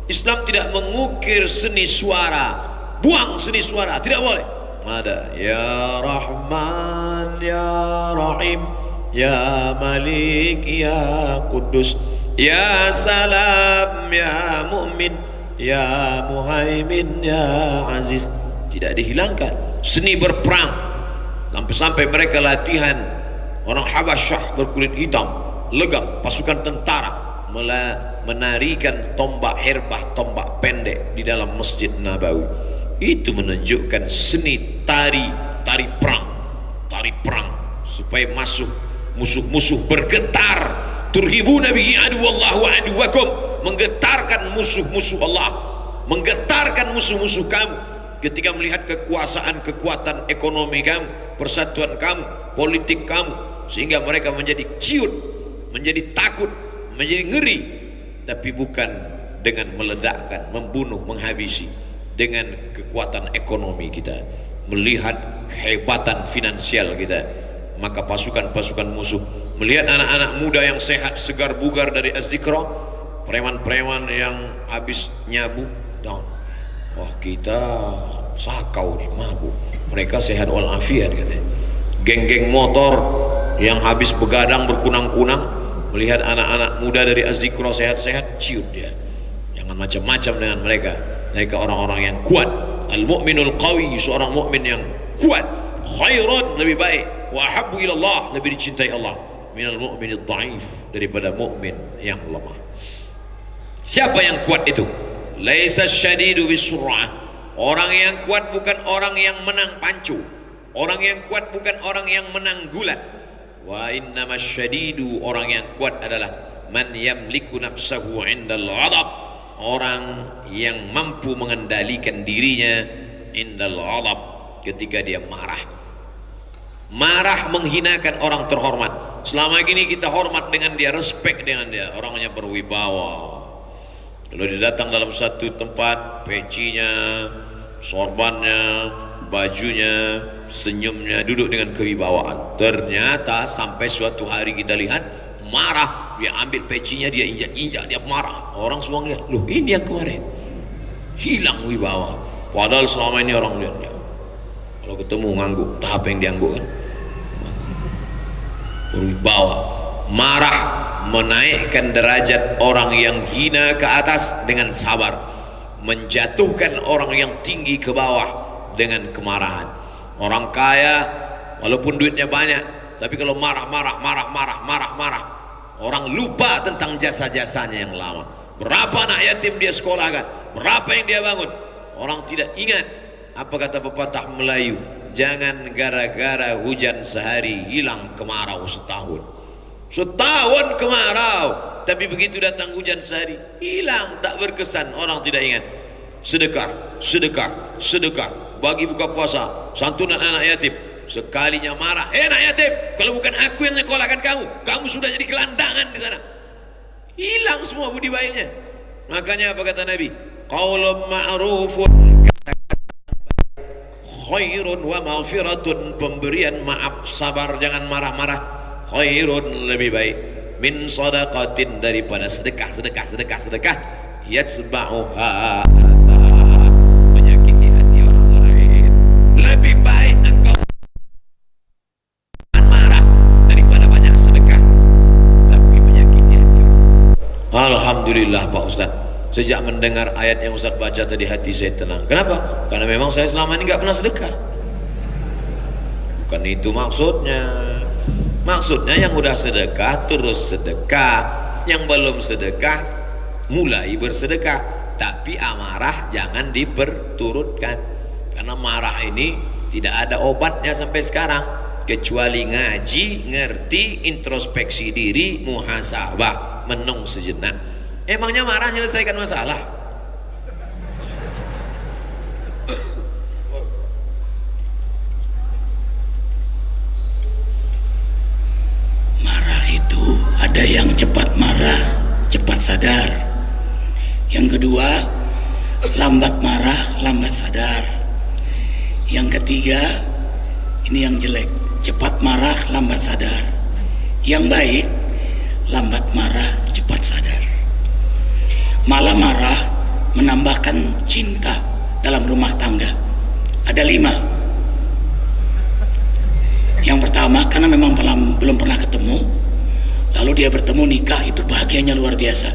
Islam tidak mengukir seni suara, buang seni suara, tidak boleh. Ada ya Rahman ya Rahim ya Malik ya Kudus ya Salam ya Mu'min ya Muhaimin ya Aziz, tidak dihilangkan. Seni berperang, sampai mereka latihan orang Habasyah berkulit hitam, legam, pasukan tentara menarikan tombak herbah, tombak pendek di dalam Masjid Nabawi. Itu menunjukkan seni tari perang supaya masuk musuh-musuh bergetar. Turhibuna bihi aduwallahu wa aduwakum, menggetarkan musuh-musuh Allah, menggetarkan musuh-musuh kamu ketika melihat kekuasaan, kekuatan ekonomi kamu, persatuan kamu, politik kamu, sehingga mereka menjadi ciut, menjadi takut, menjadi ngeri. Tapi bukan dengan meledakkan, membunuh, menghabisi. Dengan kekuatan ekonomi kita, melihat kehebatan finansial kita, maka pasukan-pasukan musuh melihat anak-anak muda yang sehat, segar bugar dari Az-Zikra, preman-preman yang habis nyabu down, wah kita sakau nih, mabuk. Mereka sehat walafiat katanya. Geng-geng motor yang habis begadang berkunang-kunang melihat anak-anak muda dari Az-Zikra sehat-sehat, ciut dia. Jangan macam-macam dengan mereka. Mereka orang-orang yang kuat. Al-mu'minul qawi, seorang mukmin yang kuat, khairun, lebih baik, wa habbu ilallah, lebih dicintai Allah, minal mu'minid dhaif, daripada mukmin yang lemah. Siapa yang kuat itu? Laisa syadidu bisur'ah. Orang yang kuat bukan orang yang menang pancu. Orang yang kuat bukan orang yang menang gulat. Wa innamas syadidu, orang yang kuat adalah man yamliku nafsahu 'indal 'adab, orang yang mampu mengendalikan dirinya indal 'adab, ketika dia marah. Marah menghinakan orang terhormat. Selama ini kita hormat dengan dia, respect dengan dia, orangnya berwibawa. Kalau dia datang dalam satu tempat, pecinya, sorbannya, bajunya, senyumnya, duduk dengan kewibawaan. Ternyata sampai suatu hari kita lihat marah, dia ambil pecinya, dia injak-injak, dia marah. Orang semua lihat, loh ini yang kemarin hilang wibawa. Padahal selama ini orang lihat dia, kalau ketemu ngangguk, tahap yang diangguk kan, berwibawa. Marah menaikkan derajat orang yang hina ke atas dengan sabar, menjatuhkan orang yang tinggi ke bawah dengan kemarahan. Orang kaya walaupun duitnya banyak, tapi kalau marah, orang lupa tentang jasa-jasanya yang lama. Berapa anak yatim dia sekolahkan, berapa yang dia bangun, orang tidak ingat. Apa kata pepatah Melayu? Jangan gara-gara hujan sehari hilang kemarau setahun. Setahun kemarau, tapi begitu datang hujan sehari hilang, tak berkesan, orang tidak ingat. Sedekah bagi buka puasa, santunan anak yatim. Sekalinya marah, anak yatim, kalau bukan aku yang nyekolahkan kamu sudah jadi gelandangan di sana. Hilang semua budi baiknya. Makanya apa kata Nabi? Qaulun ma'rufun khairun wa maghfiratun, pemberian maaf, sabar, jangan marah-marah, khairun, lebih baik, min sadaqatin, daripada sedekah yatsba'uha, menyakiti hati orang lain. Lebih baik engkau marah daripada banyak sedekah tapi menyakiti hati orang. Alhamdulillah Pak Ustaz, sejak mendengar ayat yang Ustaz baca tadi hati saya tenang. Kenapa? Karena memang saya selama ini nggak pernah sedekah. Bukan itu maksudnya. Maksudnya yang udah sedekah terus sedekah, yang belum sedekah mulai bersedekah. Tapi amarah jangan diperturutkan, karena marah ini tidak ada obatnya sampai sekarang, kecuali ngaji, ngerti, introspeksi diri, muhasabah, menung sejenak. Emangnya marah menyelesaikan masalah? Marah itu ada yang cepat marah, cepat sadar. Yang kedua, lambat marah, lambat sadar. Yang ketiga, ini yang jelek, cepat marah, lambat sadar. Yang baik, lambat marah, cepat sadar. Malah marah menambahkan cinta dalam rumah tangga. Ada 5. Yang pertama, karena memang belum pernah ketemu, lalu dia bertemu, nikah, itu bahagianya luar biasa.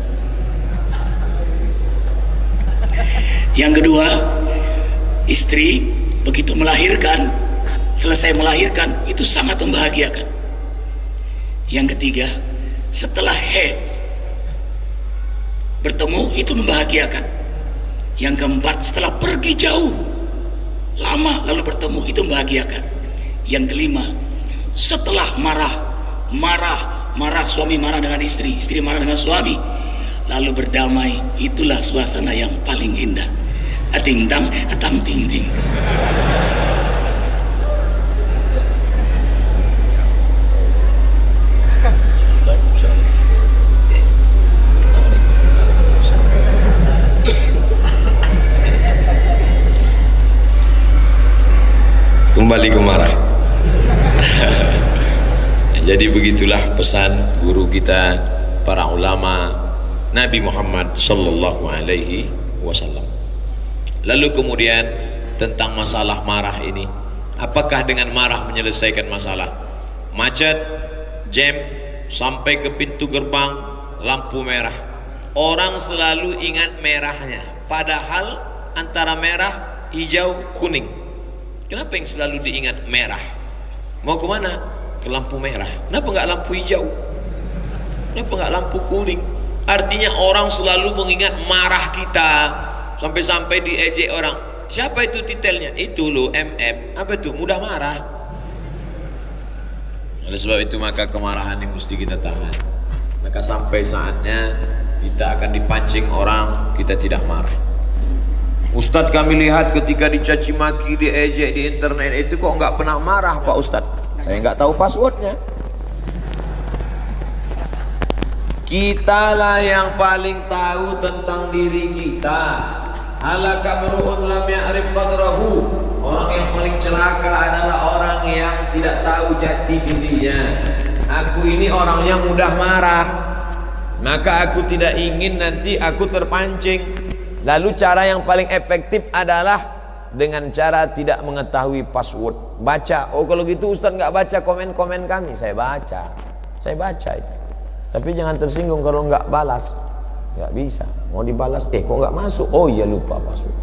Yang kedua, istri begitu melahirkan, selesai melahirkan, itu sangat membahagiakan. Yang ketiga, setelah head, bertemu itu membahagiakan. Yang keempat, setelah pergi jauh lama lalu bertemu itu membahagiakan. Yang kelima, setelah marah suami marah dengan istri, istri marah dengan suami, lalu berdamai, itulah suasana yang paling indah. Ating-tang, atang-ting-ting. Kembali ke marah. Jadi begitulah pesan guru kita, para ulama, Nabi Muhammad sallallahu alaihi wasallam. Lalu kemudian tentang masalah marah ini, apakah dengan marah menyelesaikan masalah? Macet, jam, sampai ke pintu gerbang, lampu merah, orang selalu ingat merahnya, padahal antara merah, hijau, kuning. Kenapa yang selalu diingat merah? Mau kemana? Ke lampu merah. Kenapa nggak lampu hijau? Kenapa nggak lampu kuning? Artinya orang selalu mengingat marah kita, sampai-sampai diejek orang. Siapa itu titelnya? Itu loh MM. Apa itu? Mudah marah. Oleh sebab itu maka kemarahan yang mesti kita tahan. Maka sampai saatnya kita akan dipancing orang, kita tidak marah. Ustadz, kami lihat ketika dicaci maki, diejek di internet itu kok nggak pernah marah Pak Ustadz. Saya nggak tahu passwordnya. Kitalah yang paling tahu tentang diri kita. Halaka mar'un lam ya'rif qadrahu. Orang yang paling celaka adalah orang yang tidak tahu jati dirinya. Aku ini orangnya mudah marah, maka aku tidak ingin nanti aku terpancing. Lalu cara yang paling efektif adalah dengan cara tidak mengetahui password. Baca. Oh kalau gitu Ustaz nggak baca komen-komen kami. Saya baca itu. Tapi jangan tersinggung kalau nggak balas. Nggak bisa. Mau dibalas, kok nggak masuk. Oh iya, lupa password.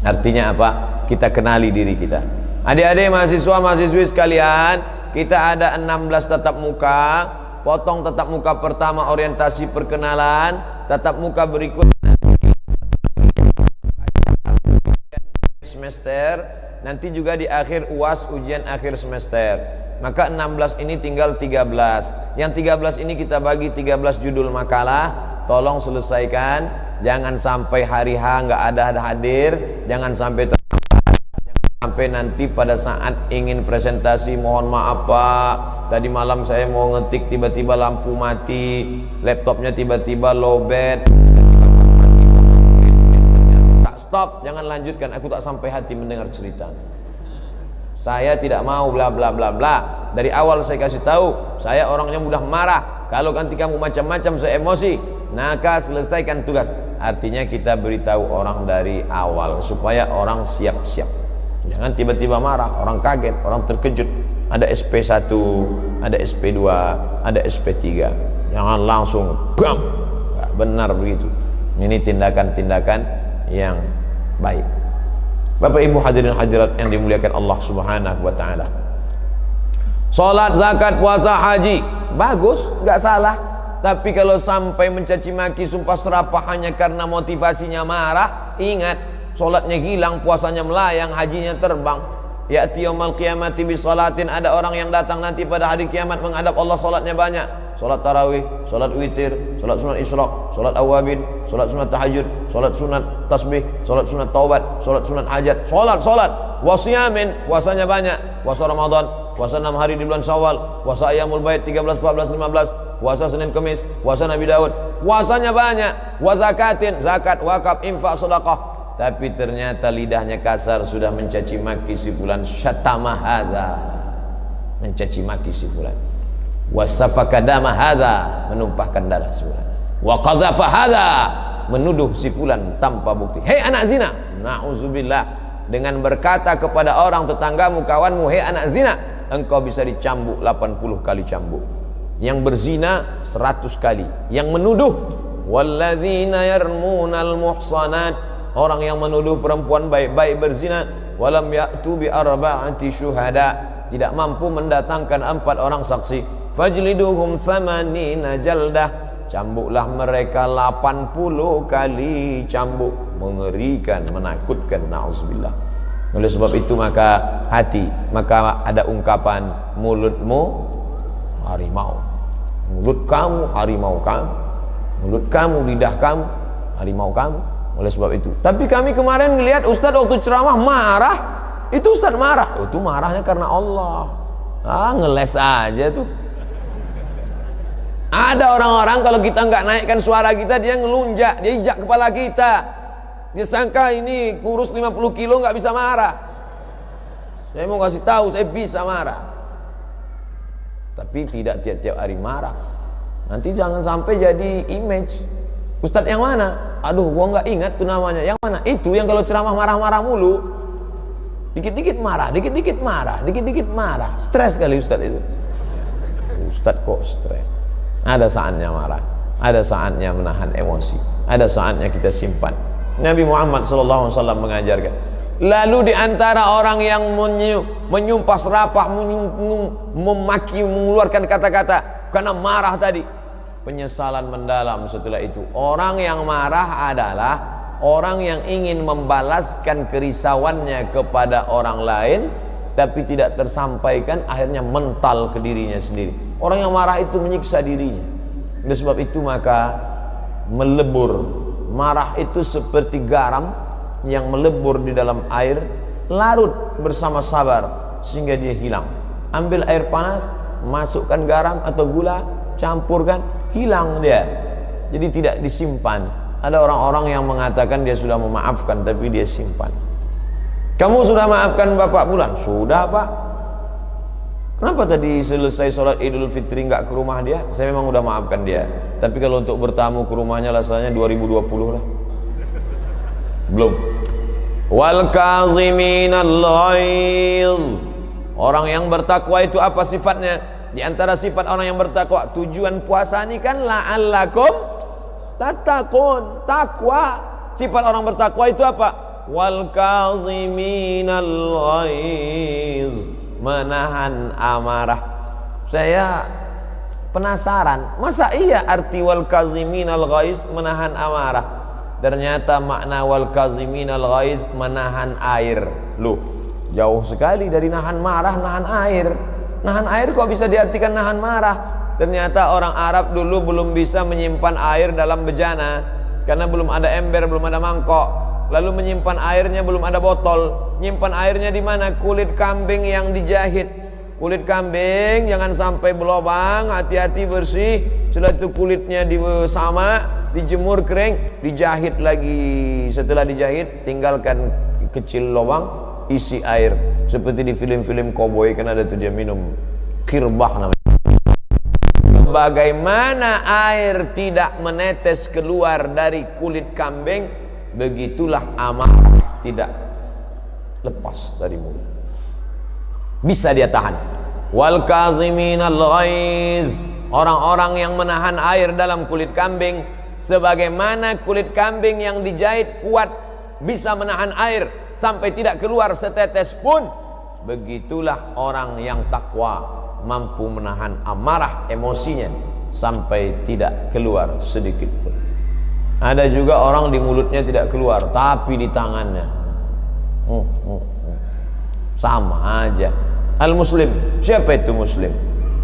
Artinya apa? Kita kenali diri kita. Adik-adik mahasiswa mahasiswi sekalian, kita ada 16 tatap muka. Potong tatap muka pertama orientasi perkenalan, tatap muka berikut semester, nanti juga di akhir UAS ujian akhir semester. Maka 16 ini tinggal 13. Yang 13 ini kita bagi 13 judul makalah. Tolong selesaikan. Jangan sampai hari H nggak ada hadir. Jangan sampai sampai nanti pada saat ingin presentasi, mohon maaf Pak, tadi malam saya mau ngetik tiba-tiba lampu mati, laptopnya tiba-tiba lowbat. Stop, jangan lanjutkan, aku tak sampai hati mendengar cerita. Saya tidak mau bla bla bla bla. Dari awal saya kasih tahu, saya orangnya mudah marah. Kalau nanti kamu macam-macam saya emosi, maka selesaikan tugas. Artinya kita beritahu orang dari awal supaya orang siap-siap. Jangan tiba-tiba marah, orang kaget, orang terkejut. Ada SP1, ada SP2, ada SP3. Jangan langsung bam. Nggak benar begitu. Ini tindakan-tindakan yang baik. Bapak Ibu hadirin hadirat yang dimuliakan Allah Subhanahu wa taala. Salat, zakat, puasa, haji bagus, nggak salah. Tapi kalau sampai mencaci maki, sumpah serapah hanya karena motivasinya marah, ingat, salatnya hilang, puasanya melayang, hajinya terbang. Ya'ti yaumal qiyamati bi salatin, ada orang yang datang nanti pada hari kiamat menghadap Allah, salatnya banyak. Salat tarawih, salat witir, salat sunat isyraq, salat awabin, salat sunat tahajud, salat sunat tasbih, salat sunat taubat, salat sunat hajat, salat wasiyamin, puasanya banyak, puasa Ramadan, puasa 6 hari di bulan Syawal, puasa Ayyamul Bait 13, 14, 15, puasa Senin Kamis, puasa Nabi Daud, puasanya banyak, wa zakatin, zakat, wakaf, infak, sedekah. Tapi ternyata lidahnya kasar, sudah mencaci maki si fulan, syatama hadza, mencaci maki si fulan. Wasafaka dama hadza, menumpahkan darah si fulan. Wa qadhafa hadza, menuduh si fulan tanpa bukti. Hei anak zina, na'udzubillah. Dengan berkata kepada orang tetanggamu, kawanmu, hei anak zina, engkau bisa dicambuk 80 kali cambuk. Yang berzina 100 kali. Yang menuduh, walladzina yarmunal muhsanat, orang yang menuduh perempuan baik-baik berzina, walam ya'tu bi arba'ati syuhada, tidak mampu mendatangkan 4 orang saksi, fajliduhum 80 jaldah, cambuklah mereka 80 kali cambuk, mengerikan, menakutkan, na'udzubillah. Oleh sebab itu maka ada ungkapan, mulutmu harimau, mulut kamu harimau kamu, mulut kamu, lidah kamu harimau kamu. Oleh sebab itu, tapi kami kemarin melihat Ustaz waktu ceramah marah. Itu Ustaz marah, itu marahnya karena Allah. Ngeles aja tuh. Ada orang-orang kalau kita nggak naikkan suara kita, dia ngelunjak, dia injak kepala kita. Dia sangka ini kurus 50 kilo nggak bisa marah. Saya mau kasih tahu, saya bisa marah. Tapi tidak tiap-tiap hari marah. Nanti jangan sampai jadi image. Ustadz yang mana? Aduh, gua nggak ingat tuh namanya. Yang mana? Itu yang kalau ceramah marah-marah mulu. Dikit-dikit marah, dikit-dikit marah, dikit-dikit marah. Stres kali Ustadz itu. Ustadz kok stres? Ada saatnya marah, ada saatnya menahan emosi, ada saatnya kita simpan. Nabi Muhammad SAW mengajarkan. Lalu diantara orang yang menyumpah serapah, memaki, mengeluarkan kata-kata karena marah tadi, penyesalan mendalam setelah itu. Orang yang marah adalah orang yang ingin membalaskan kerisauannya kepada orang lain, tapi tidak tersampaikan, akhirnya mental ke dirinya sendiri. Orang yang marah itu menyiksa dirinya. Oleh sebab itu maka melebur. Marah itu seperti garam yang melebur di dalam air, larut bersama sabar sehingga dia hilang. Ambil air panas, masukkan garam atau gula, campurkan, hilang dia. Jadi tidak disimpan. Ada orang-orang yang mengatakan dia sudah memaafkan tapi dia simpan. Kamu sudah maafkan Bapak Bulan? Sudah Pak. Kenapa tadi selesai sholat Idul Fitri nggak ke rumah dia? Saya memang udah maafkan dia. Tapi kalau untuk bertamu ke rumahnya rasanya 2020 lah. Belum. Wal kaziminal ghaiz. Orang yang bertakwa itu apa sifatnya? Di antara sifat orang yang bertakwa, tujuan puasa ini kan la'allakum tattaqun, takwa. Sifat orang bertakwa itu apa? Wal kaziminal ghaiz, menahan amarah. Saya penasaran, masa iya arti wal kaziminal ghaiz menahan amarah? Ternyata makna wal kaziminal ghaiz menahan air. Loh, jauh sekali dari nahan marah, nahan air. Nahan air kok bisa diartikan nahan marah? Ternyata orang Arab dulu belum bisa menyimpan air dalam bejana karena belum ada ember, belum ada mangkok. Lalu menyimpan airnya belum ada botol. Nyimpan airnya di mana? Kulit kambing yang dijahit. Kulit kambing jangan sampai berlubang, hati-hati bersih. Setelah itu kulitnya sama, dijemur kering, dijahit lagi. Setelah dijahit, tinggalkan kecil lubang, isi air. Seperti di film-film koboi kan ada tuh dia minum kirbah namanya. Bagaimana air tidak menetes keluar dari kulit kambing, begitulah amarah tidak lepas dari mulut. Bisa dia tahan. Wal kaziminal ghaiz, orang-orang yang menahan air dalam kulit kambing, sebagaimana kulit kambing yang dijahit kuat bisa menahan air sampai tidak keluar setetes pun, begitulah orang yang takwa mampu menahan amarah emosinya sampai tidak keluar sedikit pun. Ada juga orang di mulutnya tidak keluar tapi di tangannya sama aja. Al-muslim, siapa itu muslim?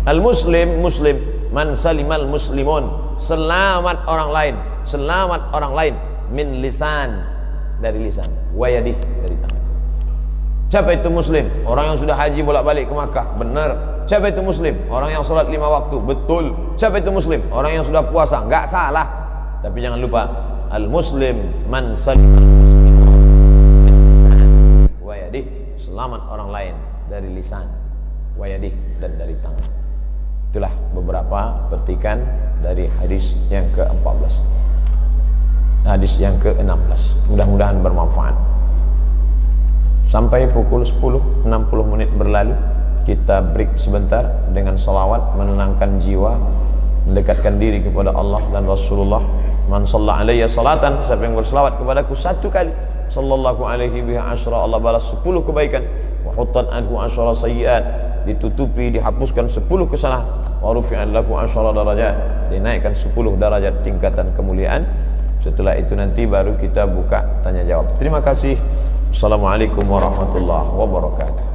Al-muslim, muslim man salimal muslimun, selamat orang lain, selamat orang lain min lisan, dari lisan, wa yadih, dari tangan. Siapa itu muslim? Orang yang sudah haji bolak-balik ke Makkah, benar. Siapa itu muslim? Orang yang sholat 5 waktu, betul. Siapa itu muslim? Orang yang sudah puasa, enggak salah. Tapi jangan lupa, al-muslim man salimal muslimun min lisan wa yadih, selamat orang lain dari lisan, wa yadih, dan dari tangan. Itulah beberapa petikan dari hadis yang ke-14. Hadis yang ke-16. Mudah-mudahan bermanfaat. Sampai pukul 10, 60 menit berlalu, kita break sebentar dengan salawat, menenangkan jiwa, mendekatkan diri kepada Allah dan Rasulullah. Man shalla alayya salatan, siapa yang berselawat kepadaku 1 kali, sallallahu alaihi biha asyra, Allah balas 10 kebaikan. Wa huttan anhu asyra sayyiat, ditutupi, dihapuskan 10 kesalahan. Wa rufi'an lakum 10 darajat, dinaikkan 10 derajat tingkatan kemuliaan. Setelah itu nanti baru kita buka tanya jawab. Terima kasih. Assalamualaikum warahmatullahi wabarakatuh.